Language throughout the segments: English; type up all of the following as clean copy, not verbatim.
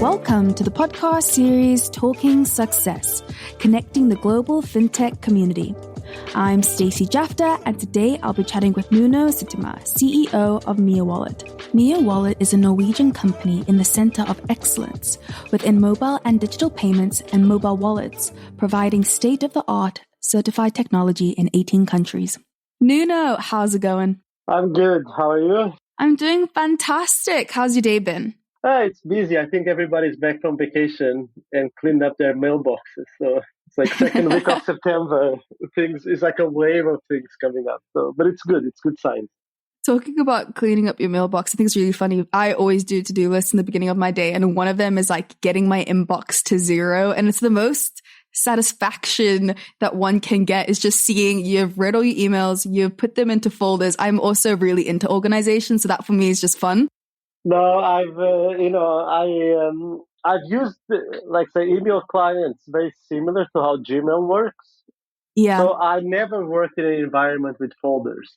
Welcome to the podcast series Talking Success, connecting the global FinTech community. I'm Stacey Jafta, and today I'll be chatting with Nuno Sitima, CEO of MeaWallet. MeaWallet is a Norwegian company in the center of excellence within mobile and digital payments and mobile wallets, providing state-of-the-art certified technology in 18 countries. Nuno, how's it going? I'm good. How are you? I'm doing fantastic. How's your day been? It's busy. I think everybody's back from vacation and cleaned up their mailboxes. So it's like second week of September. It's like a wave of things coming up. So, but it's good. It's good sign. Talking about cleaning up your mailbox, I think it's really funny. I always do to-do lists in the beginning of my day, and one of them is like getting my inbox to zero. And it's the most satisfaction that one can get is just seeing you've read all your emails, you've put them into folders. I'm also really into organization, so that for me is just fun. No, I've used like the email clients very similar to how Gmail works. Yeah. So I never worked in an environment with folders.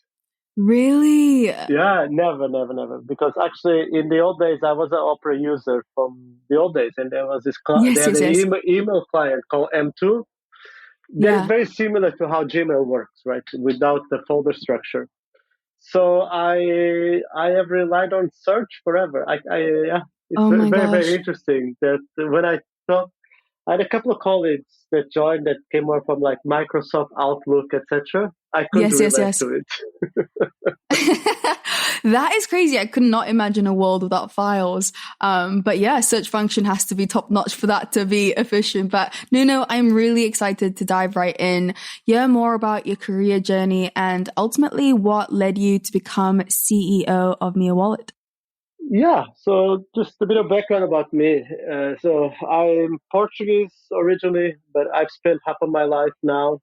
Really? Yeah, never. Because actually, in the old days, I was an Opera user from the old days, and there was this email client called M2. They're very similar to how Gmail works, right? Without the folder structure. So I have relied on search forever. It's very interesting that when I thought I had a couple of colleagues that joined that came more from like Microsoft Outlook, etc. I couldn't relate to it. That is crazy. I could not imagine a world without files. But yeah, search function has to be top notch for that to be efficient. But Nuno, I'm really excited to dive right in, hear more about your career journey and ultimately what led you to become CEO of MeaWallet. Yeah, so just a bit of background about me. So I'm Portuguese originally, but I've spent half of my life now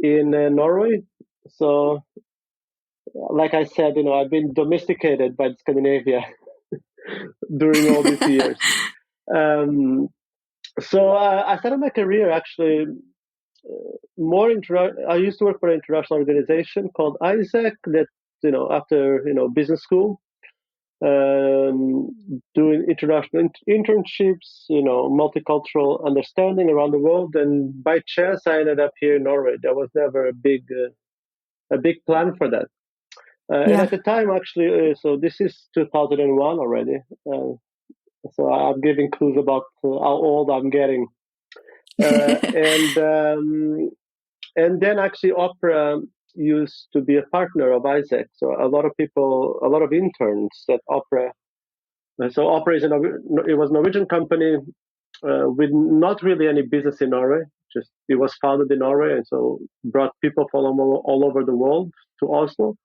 in Norway. So like I said, I've been domesticated by Scandinavia during all these years. So I started my career actually I used to work for an international organization called ISAC that, after, business school, doing international internships, multicultural understanding around the world. And by chance, I ended up here in Norway. There was never a big plan for that. And at the time, actually, so this is 2001 already. So I'm giving clues about how old I'm getting. And then actually Opera used to be a partner of Isaac. So a lot of interns at Opera. So Opera it was a Norwegian company with not really any business in Norway. Just it was founded in Norway, and so brought people from all over the world to Oslo.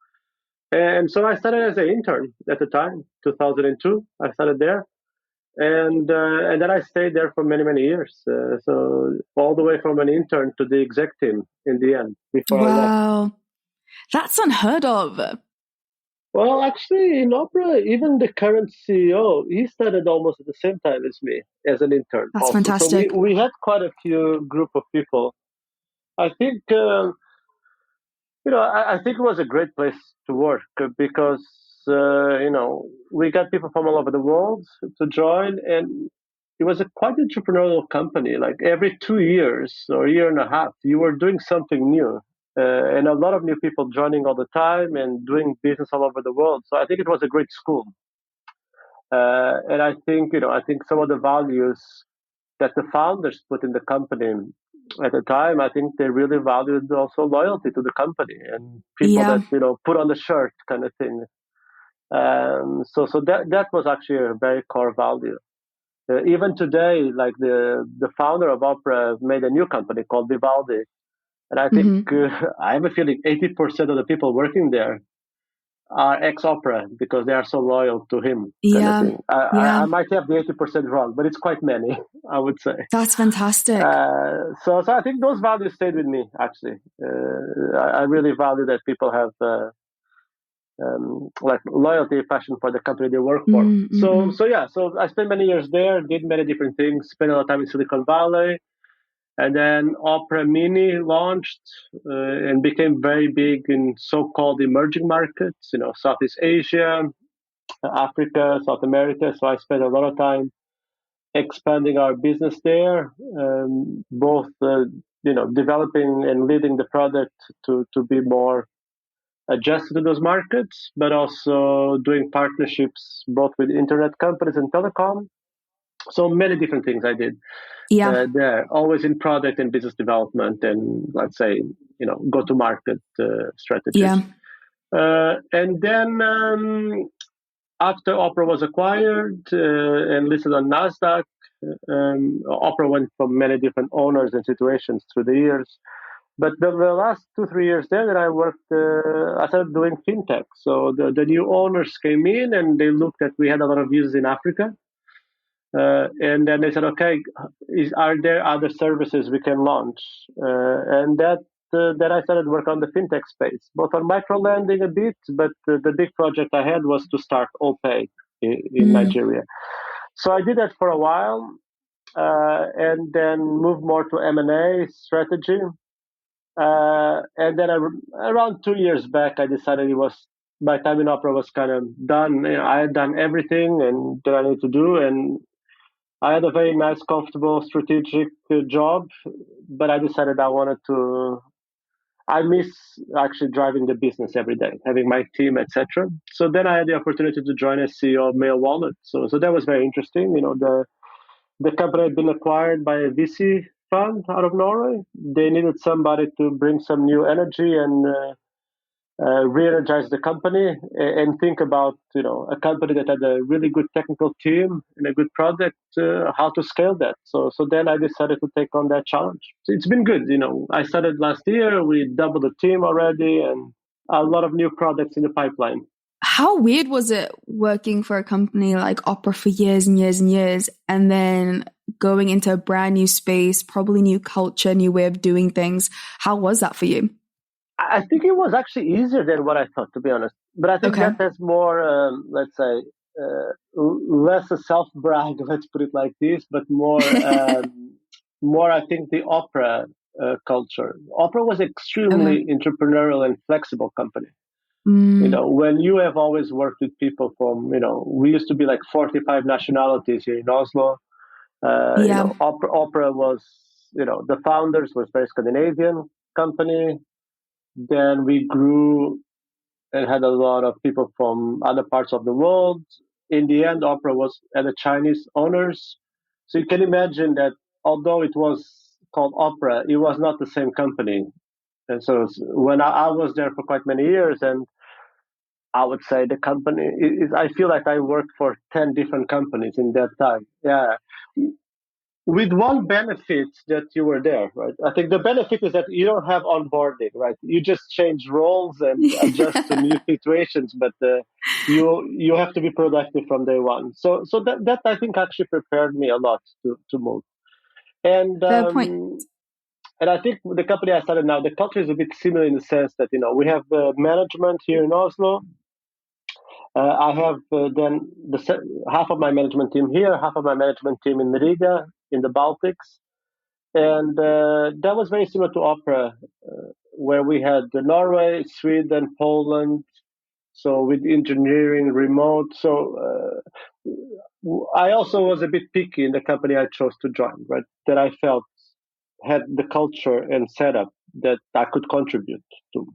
And so I started as an intern at the time, 2002. I started there, and then I stayed there for many years. So all the way from an intern to the exec team in the end. Before I left. That's unheard of. Well, actually, in Opera, even the current CEO, he started almost at the same time as me as an intern. That's also. fantastic. So we had quite a few group of people. I think. I think it was a great place to work because, we got people from all over the world to join, and it was a quite entrepreneurial company. Like every 2 years or a year and a half, you were doing something new, and a lot of new people joining all the time and doing business all over the world. So I think it was a great school. And I think some of the values that the founders put in the company at the time, I think they really valued also loyalty to the company and people that, put on the shirt kind of thing. So that was actually a very core value. Even today, like the founder of Opera made a new company called Vivaldi. And I think I have a feeling 80% of the people working there are ex-Opera because they are so loyal to him. Kind of thing. I might have the 80% wrong, but it's quite many, I would say. That's fantastic. So I think those values stayed with me, actually. I really value that people have like loyalty, passion for the company they work for. So I spent many years there, did many different things, spent a lot of time in Silicon Valley. And then Opera Mini launched and became very big in so-called emerging markets, Southeast Asia, Africa, South America. So I spent a lot of time expanding our business there, both developing and leading the product to be more adjusted to those markets, but also doing partnerships both with internet companies and telecom. So many different things I did Yeah. there, always in product and business development and, let's say, go to market strategies. Yeah. And then after Opera was acquired and listed on NASDAQ, Opera went from many different owners and situations through the years. But the last 2-3 years there that I worked, I started doing FinTech. So the new owners came in and they looked at, we had a lot of users in Africa. And then they said, okay, are there other services we can launch? And then I started work on the FinTech space, both on micro lending a bit, but the big project I had was to start OPay in Nigeria. So I did that for a while, and then moved more to M&A strategy. And then around 2 years back, I decided my time in Opera was kind of done. I had done everything and that I needed to do, and I had a very nice, comfortable, strategic job. But I decided I miss actually driving the business every day, having my team, etc. So then I had the opportunity to join as CEO of MeaWallet. So that was very interesting. The company had been acquired by a VC fund out of Norway. They needed somebody to bring some new energy and re-energize the company and think about a company that had a really good technical team and a good product, how to scale that. So then I decided to take on that challenge. So it's been good. I started last year. We doubled the team already and a lot of new products in the pipeline. How weird was it working for a company like Opera for years and years and years, and then going into a brand new space, probably new culture, new way of doing things? How was that for you? I think it was actually easier than what I thought, to be honest. But I think Okay. that has more, let's say, less a self-brag, let's put it like this, but more, I think, the Opera culture. Opera was extremely Okay. entrepreneurial and flexible company. When you have always worked with people from, we used to be like 45 nationalities here in Oslo. Yeah. Opera was, the founders was very Scandinavian company. Then we grew and had a lot of people from other parts of the world. In the end, Opera was at the Chinese owners. So you can imagine that although it was called Opera, it was not the same company. And so when I was there for quite many years, and I would say the company I feel like I worked for 10 different companies in that time. Yeah. With one benefit that you were there, right? I think the benefit is that you don't have onboarding, right? You just change roles and adjust to new situations, but you have to be productive from day one. So that I think actually prepared me a lot to move. And Fair point. and I think the company I started now, the culture is a bit similar in the sense that we have management here in Oslo. I have then half of my management team here, half of my management team in Riga, in the Baltics. And that was very similar to Opera, where we had Norway, Sweden, Poland, so with engineering remote. So I also was a bit picky in the company I chose to join, right? That I felt had the culture and setup that I could contribute to.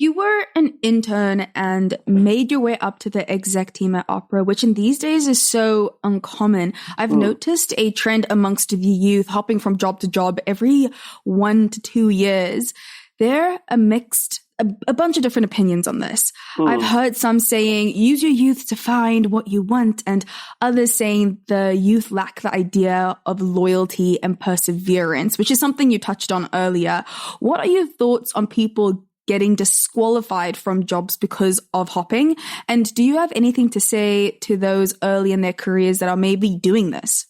You were an intern and made your way up to the exec team at Opera, which in these days is so uncommon. I've noticed a trend amongst the youth hopping from job to job every 1 to 2 years. They're a bunch of different opinions on this. I've heard some saying, use your youth to find what you want, and others saying the youth lack the idea of loyalty and perseverance, which is something you touched on earlier. What are your thoughts on people getting disqualified from jobs because of hopping? And do you have anything to say to those early in their careers that are maybe doing this?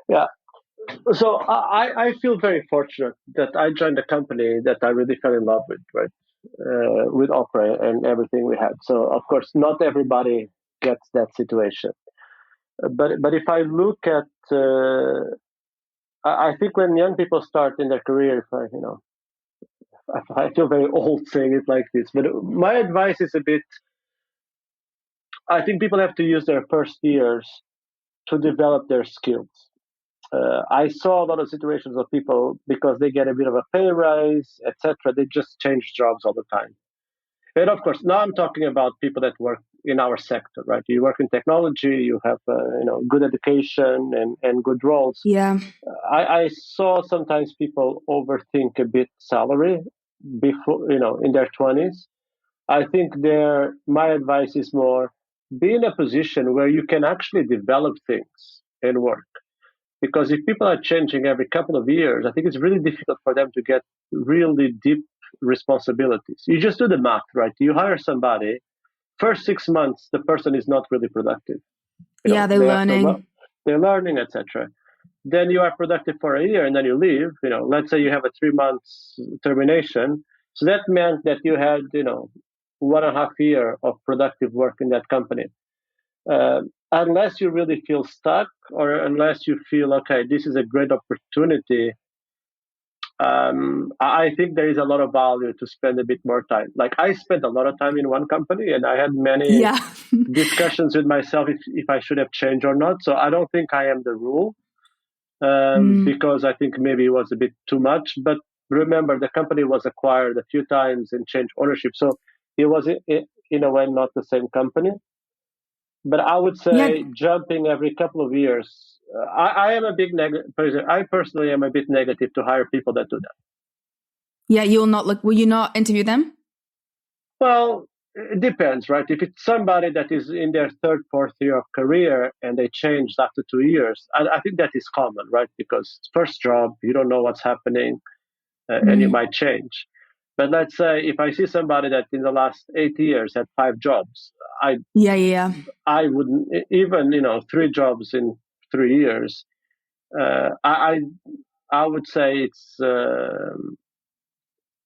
Yeah. So I feel very fortunate that I joined a company that I really fell in love with, right? With Opera and everything we had. So of course, not everybody gets that situation. But if I look at, I think when young people start in their career, I feel very old saying it like this. But my advice is a bit. I think people have to use their first years to develop their skills. I saw a lot of situations of people, because they get a bit of a pay rise, etc., they just change jobs all the time. And of course, now I'm talking about people that work in our sector, right? You work in technology, you have good education and good roles. Yeah. I saw sometimes people overthink a bit salary before, in their 20s. I think my advice is more, be in a position where you can actually develop things and work. Because if people are changing every couple of years, I think it's really difficult for them to get really deep responsibilities. You just do the math, right? You hire somebody, first 6 months, the person is not really productive. They're learning. They're learning, etc. Then you are productive for a year and then you leave. Let's say you have a 3 months termination. So that meant that you had, 1.5 year of productive work in that company. Unless you really feel stuck, or unless you feel, okay, this is a great opportunity, I think there is a lot of value to spend a bit more time. Like, I spent a lot of time in one company, and I had many discussions with myself if I should have changed or not. So I don't think I am the rule, because I think maybe it was a bit too much. But remember, the company was acquired a few times and changed ownership. So it was, in a way, not the same company. But I would say jumping every couple of years, I am a big negative. I personally am a bit negative to hire people that do that. Yeah, will you not interview them? Well, it depends, right? If it's somebody that is in their third, fourth year of career and they changed after 2 years, I think that is common, right? Because first job, you don't know what's happening, and you might change. But let's say if I see somebody that in the last 8 years had 5 jobs, I wouldn't, even 3 jobs in 3 years. I would say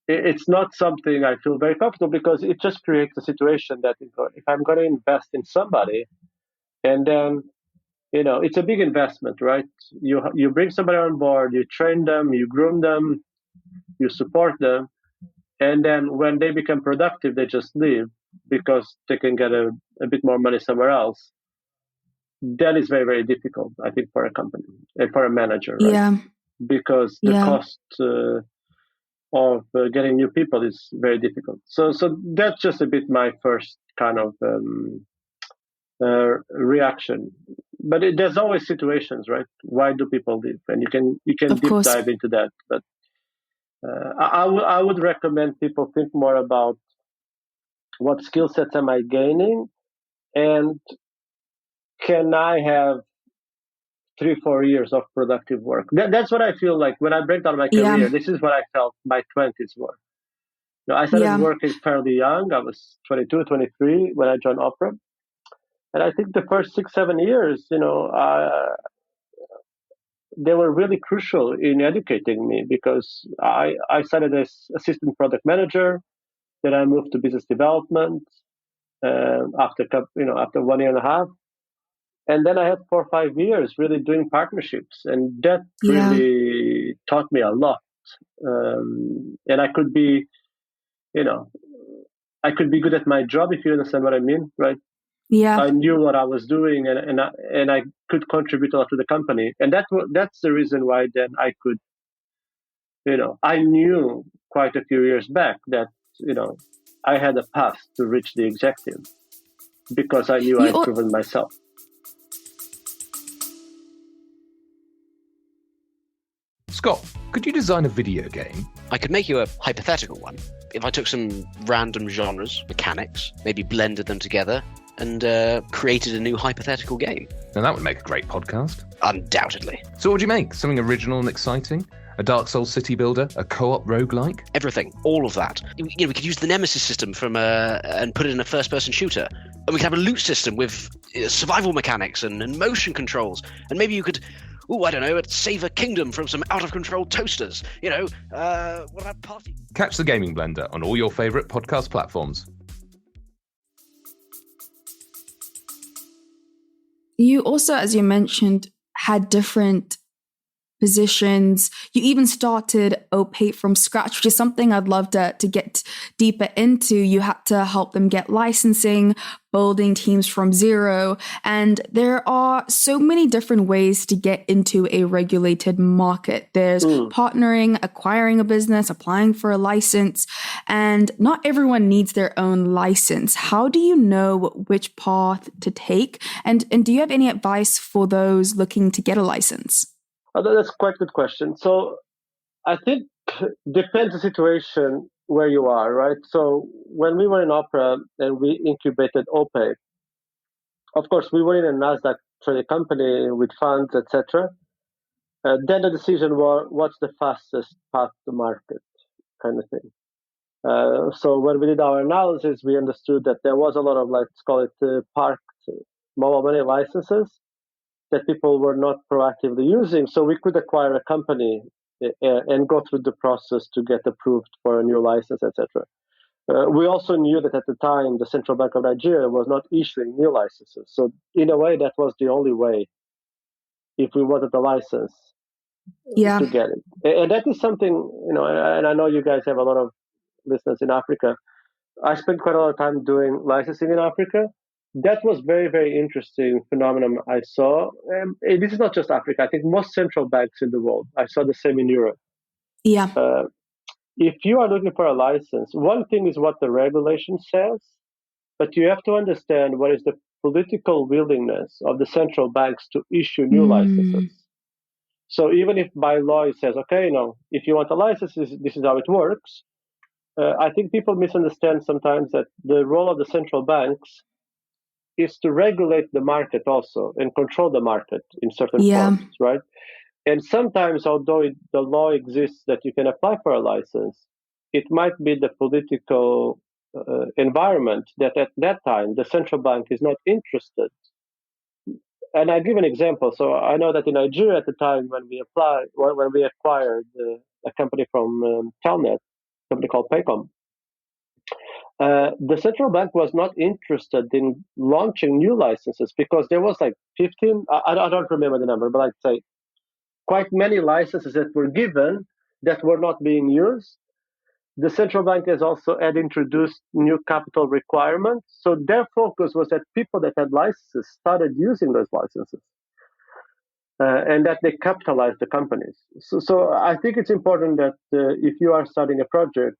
it's not something I feel very comfortable, because it just creates a situation that if I'm going to invest in somebody, and then it's a big investment, right? You bring somebody on board, you train them, you groom them, you support them. And then when they become productive, they just leave because they can get a bit more money somewhere else. That is very, very difficult, I think, for a company and for a manager, right? Yeah. Because the cost of getting new people is very difficult. So that's just a bit my first kind of reaction. But there's always situations, right? Why do people leave? And you can deep dive into that. But I would recommend people think more about what skill sets am I gaining, and can I have 3-4 years of productive work? That's what I feel like when I break down my career. This is what I felt my 20s were. I started working fairly young. I was 22, 23 when I joined Opera. And I think the first 6-7 years, they were really crucial in educating me, because I started as assistant product manager. Then I moved to business development after 1 year and a half. And then I had 4 or 5 years really doing partnerships. And that really taught me a lot. And I could be, I could be good at my job, if you understand what I mean, right? Yeah. I knew what I was doing, and I could contribute a lot to the company. And that's the reason why then I could, I knew quite a few years back that, I had a path to reach the executive, because I knew I'd proven myself. Scott, could you design a video game? I could make you a hypothetical one. If I took some random genres, mechanics, maybe blended them together, and created a new hypothetical game. Now that would make a great podcast. Undoubtedly. So what would you make? Something original and exciting? A Dark Souls city builder? A co-op roguelike? Everything. All of that. We could use the Nemesis system and put it in a first-person shooter. And we could have a loot system with survival mechanics and motion controls. And maybe you could, I don't know, save a kingdom from some out-of-control toasters. What about party? Catch the Gaming Blender on all your favourite podcast platforms. You also, as you mentioned, had different positions. You even started OPay from scratch, which is something I'd love to get deeper into. You had to help them get licensing, building teams from zero. And there are so many different ways to get into a regulated market. There's partnering, acquiring a business, applying for a license, and not everyone needs their own license. How do you know which path to take? And do you have any advice for those looking to get a license? Oh, that's quite a good question. So I think depends the situation where you are, right? So when we were in Opera and we incubated OPay, of course, we were in a NASDAQ traded company with funds, etc. Then the decision was what's the fastest path to market kind of thing. So when we did our analysis, we understood that there was a lot of, let's call it, parked mobile money licenses that people were not proactively using. So we could acquire a company and go through the process to get approved for a new license, etc. We also knew that at the time, the Central Bank of Nigeria was not issuing new licenses. So in a way, that was the only way if we wanted a license to get it. And that is something, and I know you guys have a lot of listeners in Africa. I spent quite a lot of time doing licensing in Africa. That was very, very interesting phenomenon I saw. And this is not just Africa. I think most central banks in the world. I saw the same in Europe. Yeah. If you are looking for a license, one thing is what the regulation says, but you have to understand what is the political willingness of the central banks to issue new licenses. So even if by law it says, okay, if you want a license, this is how it works. I think people misunderstand sometimes that the role of the central banks is to regulate the market also and control the market in certain forms, right? And sometimes, although the law exists that you can apply for a license, it might be the political environment that at that time the central bank is not interested. And I give an example. So I know that in Nigeria at the time when we acquired a company from Telnet, a company called Paycom, the central bank was not interested in launching new licenses because there was like 15, I don't remember the number, but I'd say quite many licenses that were given that were not being used. The central bank had introduced new capital requirements. So their focus was that people that had licenses started using those licenses and that they capitalized the companies. So I think it's important that if you are starting a project,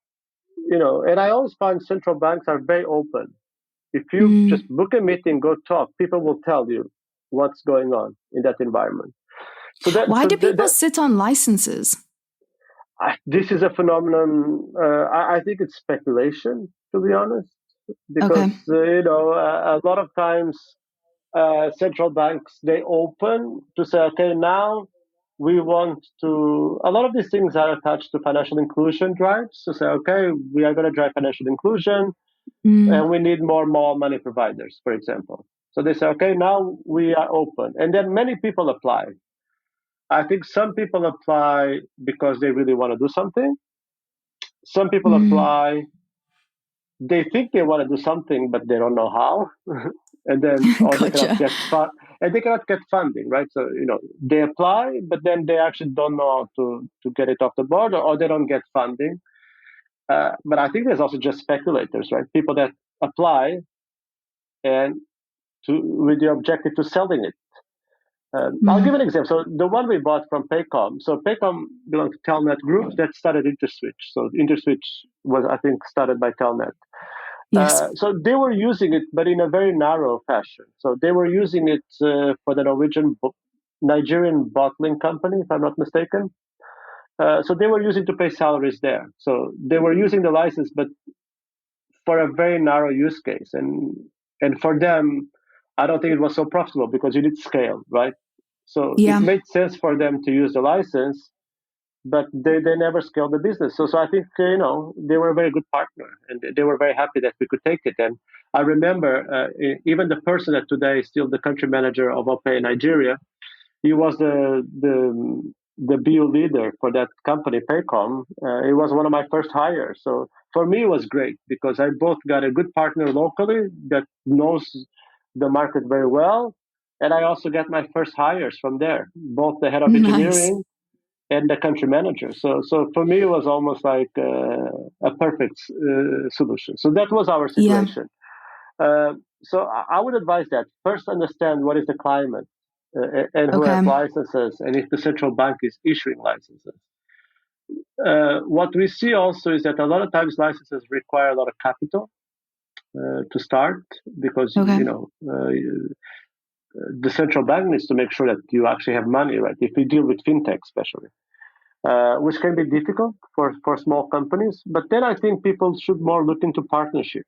and I always find central banks are very open. If you just book a meeting, go talk, people will tell you what's going on in that environment. Why do people sit on licenses? This is a phenomenon. I think it's speculation, to be honest, because a lot of times central banks, they open to say, okay, now we want to. A lot of these things are attached to financial inclusion drives. To say, okay, we are going to drive financial inclusion, and we need more money providers, for example. So they say, okay, now we are open, and then many people apply. I think some people apply because they really want to do something. Some people apply, they think they want to do something, but they don't know how. And then they cannot get funding, right? So, they apply, but then they actually don't know how to get it off the board, or they don't get funding. But I think there's also just speculators, right? People that apply and with the objective to selling it. I'll give an example. So the one we bought from Paycom. So Paycom belonged to Telnet Group that started InterSwitch. So InterSwitch was, I think, started by Telnet. Yes. So they were using it, but in a very narrow fashion. So they were using it for the Nigerian bottling company, if I'm not mistaken. So they were using to pay salaries there. So they were using the license, but for a very narrow use case. And for them, I don't think it was so profitable because you need scale, right? So it made sense for them to use the license, but they never scaled the business. So I think, they were a very good partner and they were very happy that we could take it. And I remember even the person that today is still the country manager of OPay in Nigeria, he was the BU leader for that company, Paycom. It was one of my first hires. So for me, it was great because I both got a good partner locally that knows the market very well. And I also got my first hires from there, both the head of engineering and the country manager. So for me, it was almost like a perfect solution. So that was our Yeah. situation. So I would advise that first understand what is the climate and who has Okay. licenses and if the central bank is issuing licenses. What we see also is that a lot of times licenses require a lot of capital to start because Okay. the central bank needs to make sure that you actually have money, right? If you deal with fintech, especially, which can be difficult for small companies. But then I think people should more look into partnership.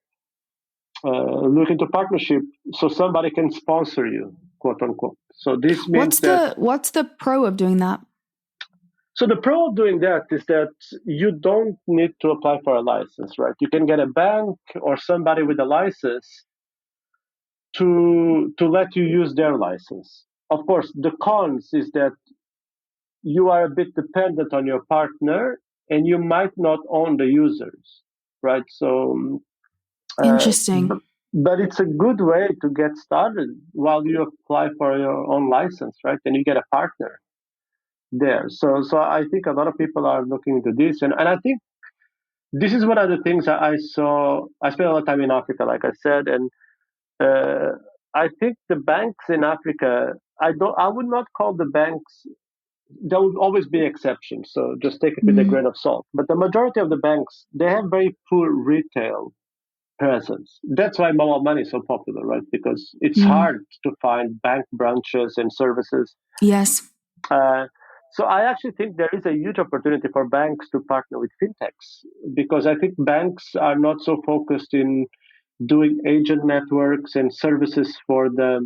So somebody can sponsor you, quote unquote. So this means What's the pro of doing that? So the pro of doing that is that you don't need to apply for a license, right? You can get a bank or somebody with a license to let you use their license. Of course, the cons is that you are a bit dependent on your partner and you might not own the users, right? So, Interesting. but it's a good way to get started while you apply for your own license, right? And you get a partner there. So I think a lot of people are looking into this, and I think this is one of the things that I saw. I spent a lot of time in Africa, like I said, and I think the banks in Africa. I would not call the banks. There will always be exceptions, so just take it with a grain of salt. But the majority of the banks, they have very poor retail presence. That's why mobile money is so popular, right? Because it's hard to find bank branches and services. Yes. So I actually think there is a huge opportunity for banks to partner with fintechs because I think banks are not so focused in doing agent networks and services for the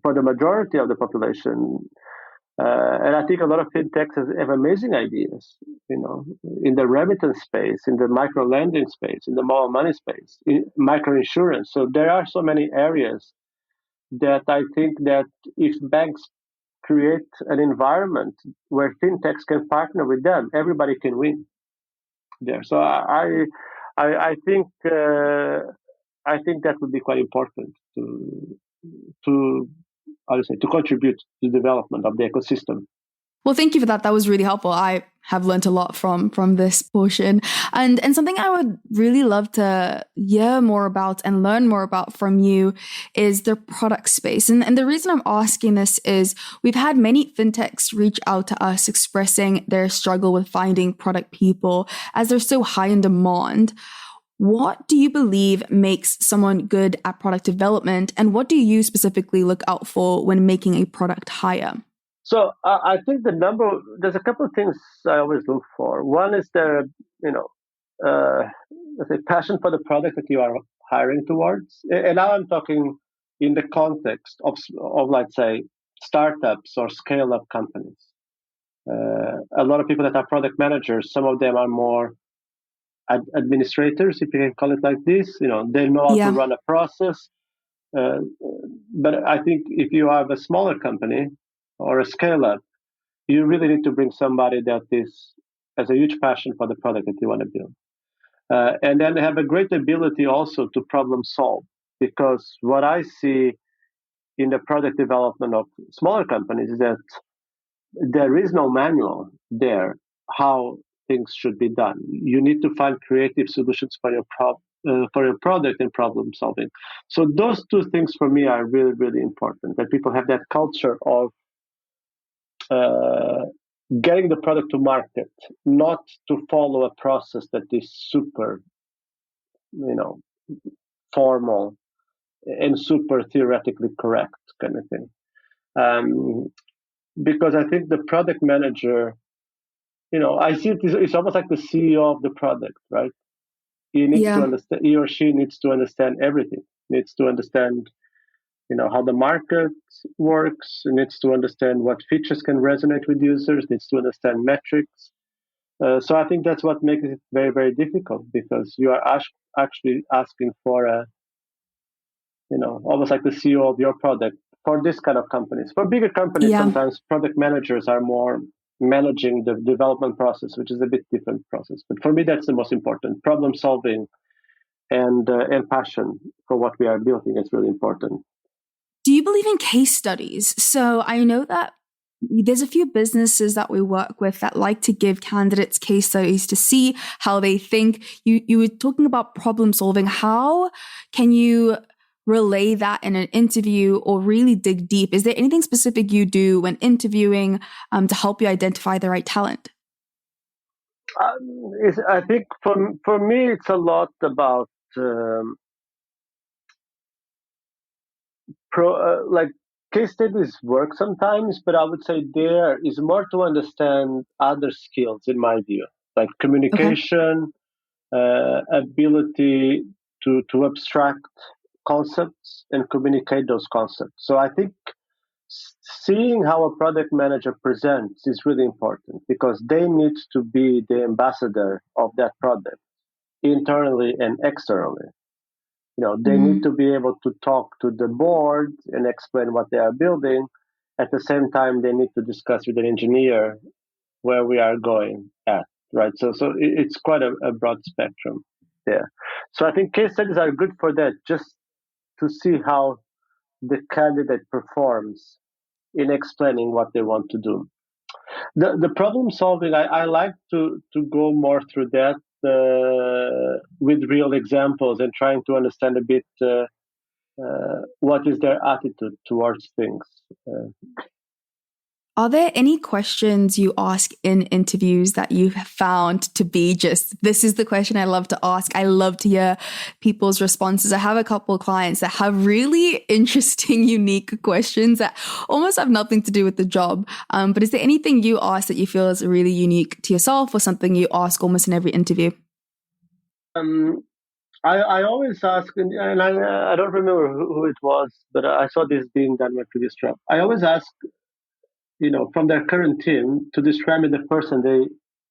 majority of the population. And I think a lot of fintechs have amazing ideas, in the remittance space, in the micro lending space, in the mobile money space, in micro insurance. So there are so many areas that I think that if banks create an environment where fintechs can partner with them, everybody can win there. So I think that would be quite important to how to say to contribute to the development of the ecosystem. Well, thank you for that. That was really helpful. I have learned a lot from this portion. And something I would really love to hear more about and learn more about from you is the product space. And the reason I'm asking this is we've had many fintechs reach out to us expressing their struggle with finding product people as they're so high in demand. What do you believe makes someone good at product development? And what do you specifically look out for when making a product hire? So I think there's a couple of things I always look for. One is the, let's say passion for the product that you are hiring towards. And now I'm talking in the context of let's say, startups or scale-up companies. A lot of people that are product managers, some of them are more administrators, if you can call it like this. They know how to run a process. But I think if you have a smaller company or a scale-up, you really need to bring somebody that has a huge passion for the product that you want to build. And then have a great ability also to problem solve. Because what I see in the product development of smaller companies is that there is no manual there how things should be done. You need to find creative solutions for your product and problem solving. So those two things for me are really, really important, that people have that culture of getting the product to market, not to follow a process that is super, formal and super theoretically correct kind of thing. Because I think the product manager, I see it's almost like the CEO of the product, right? He needs to understand, he or she needs to understand everything, needs to understand how the market works, needs to understand what features can resonate with users, needs to understand metrics. So I think that's what makes it very, very difficult, because you are actually asking for almost like the CEO of your product for this kind of companies. For bigger companies, sometimes product managers are more managing the development process, which is a bit different process. But for me, that's the most important. Problem solving and passion for what we are building is really important. Do you believe in case studies? So I know that There's a few businesses that we work with that like to give candidates case studies to see how they think. You were talking about problem solving. How can you relay that in an interview or really dig deep? Is there anything specific you do when interviewing to help you identify the right talent? I think for me, it's a lot about like case studies work sometimes, but I would say there is more to understand other skills in my view, like Okay. communication, ability to abstract concepts and communicate those concepts. So I think seeing how a product manager presents is really important because they need to be the ambassador of that product internally and externally. They need to be able to talk to the board and explain what they are building. At the same time, they need to discuss with an engineer where we are going at, right? So it's quite a broad spectrum there. So I think case studies are good for that, just to see how the candidate performs in explaining what they want to do. The problem solving, I like to go more through that with real examples and trying to understand a bit what is their attitude towards things. Are there any questions you ask in interviews that you have found to be just, this is the question I love to ask? I love to hear people's responses. I have a couple of clients that have really interesting, unique questions that almost have nothing to do with the job. But is there anything you ask that you feel is really unique to yourself or something you ask almost in every interview? I always ask, and I don't remember who it was, but I saw this being done in my previous job. I always ask, from their current team to describe me the person they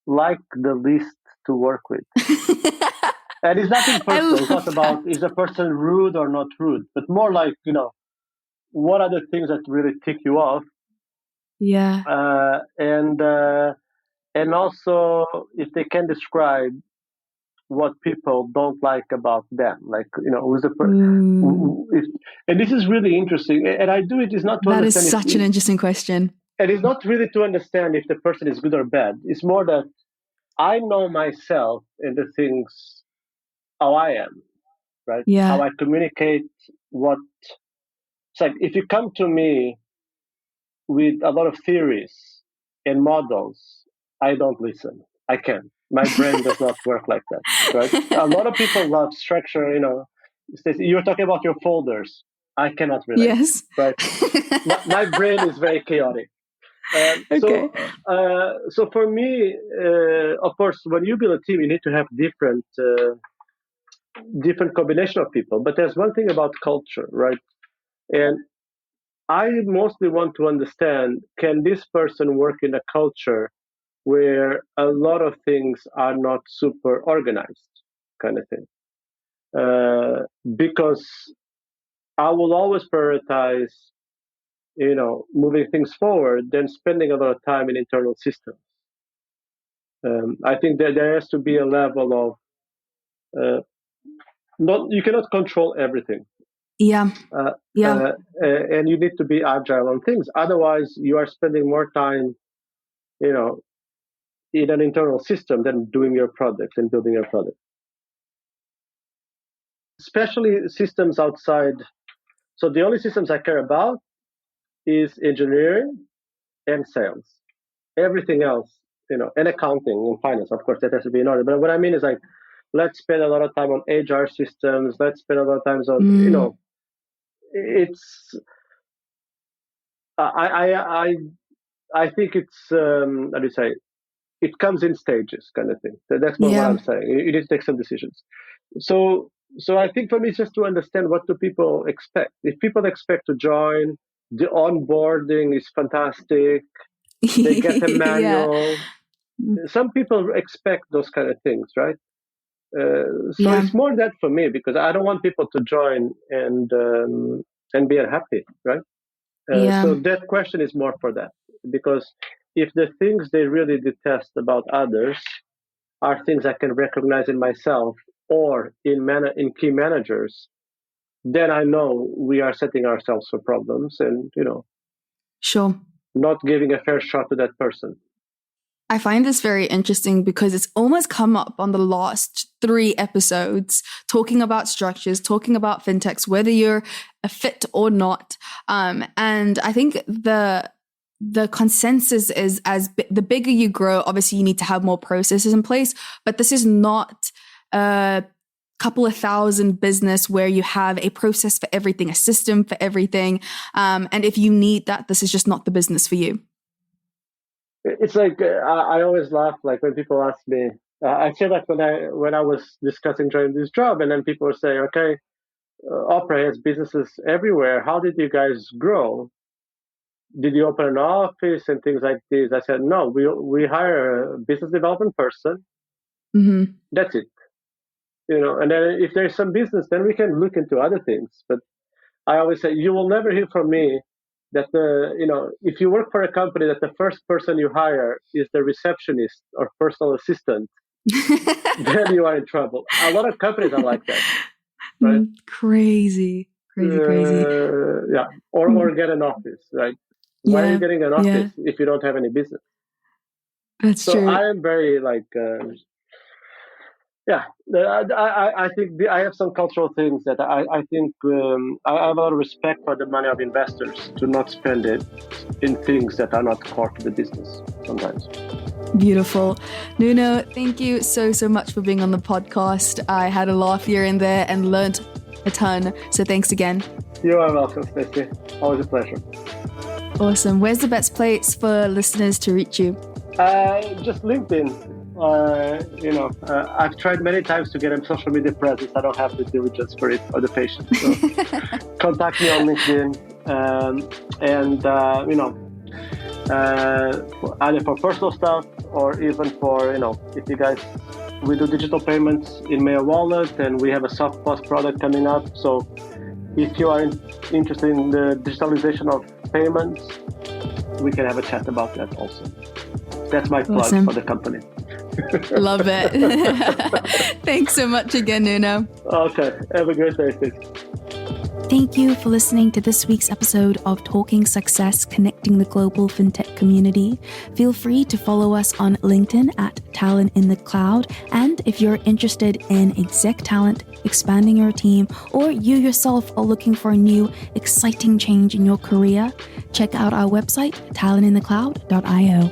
like the least to work with. And it's nothing personal. It's not about is the person rude or not rude, but more like, what are the things that really tick you off? Yeah. And also if they can describe what people don't like about them, like who's the and this is really interesting. And I do it is not to that understand. That is such an interesting question. And it's not really to understand if the person is good or bad. It's more that I know myself and the things how I am, right? Yeah. How I communicate. It's like if you come to me with a lot of theories and models, I don't listen. I can't. My brain does not work like that, right? A lot of people love structure. You're talking about your folders. I cannot relate. Yes. Right. my brain is very chaotic. Okay. So for me, of course, when you build a team, you need to have different combination of people. But there's one thing about culture, right? And I mostly want to understand: can this person work in a culture where a lot of things are not super organized, kind of thing? Because I will always prioritize, moving things forward than spending a lot of time in internal systems. I think that there has to be a level of you cannot control everything. Yeah. And you need to be agile on things. Otherwise, you are spending more time, in an internal system than doing your product and building your product. Especially systems outside. So the only systems I care about is engineering and sales. Everything else, and accounting and finance, of course, that has to be in order. But what I mean is, like, let's spend a lot of time on HR systems. Let's spend a lot of time on, it's. I think it's how do you say? It comes in stages, kind of thing. That's what I'm saying. You need to take some decisions. So I think for me, it's just to understand what do people expect. If people expect to join, the onboarding is fantastic. They get a manual. Some people expect those kind of things, right? It's more that for me, because I don't want people to join and be unhappy, right? So that question is more for that, because if the things they really detest about others are things I can recognize in myself or in key managers, then I know we are setting ourselves for problems, and Sure. not giving a fair shot to that person. I find this very interesting because it's almost come up on the last 3 episodes, talking about structures, talking about fintechs, whether you're a fit or not. And I think the consensus is the bigger you grow, obviously you need to have more processes in place, but this is not a couple of thousand business where you have a process for everything, a system for everything. And if you need that, this is just not the business for you. It's like I always laugh like when people ask me. I feel like when I was discussing joining this job, and then people were saying, "Okay, Opera has businesses everywhere. How did you guys grow? Did you open an office and things like this?" I said, "No, we hire a business development person. Mm-hmm. That's it. And then if there's some business, then we can look into other things. But I always say, you will never hear from me that if you work for a company that the first person you hire is the receptionist or personal assistant, then you are in trouble. A lot of companies are like that, right? Crazy. Yeah, or get an office, right? Why are you getting an office if you don't have any business? That's true. So I am very like. I think I have some cultural things that I think I have a lot of respect for the money of investors to not spend it in things that are not core to the business sometimes. Beautiful. Nuno, thank you so much for being on the podcast. I had a laugh here and there and learned a ton. So thanks again. You are welcome, Stacey. Always a pleasure. Awesome. Where's the best place for listeners to reach you? Just LinkedIn. I've tried many times to get a social media presence. I don't have the diligence for it or the patience. So contact me on LinkedIn, either for personal stuff or even for, if you guys, we do digital payments in MeaWallet, and we have a soft POS product coming up. So if you are interested in the digitalization of payments, we can have a chat about that also. That's my plug for the company. Love it. Thanks so much again, Nuno. Okay. Have a great day, Stacey. Thank you for listening to this week's episode of Talking Success, Connecting the Global FinTech Community. Feel free to follow us on LinkedIn at Talent in the Cloud. And if you're interested in exec talent, expanding your team, or you yourself are looking for a new, exciting change in your career, check out our website, talentinthecloud.io.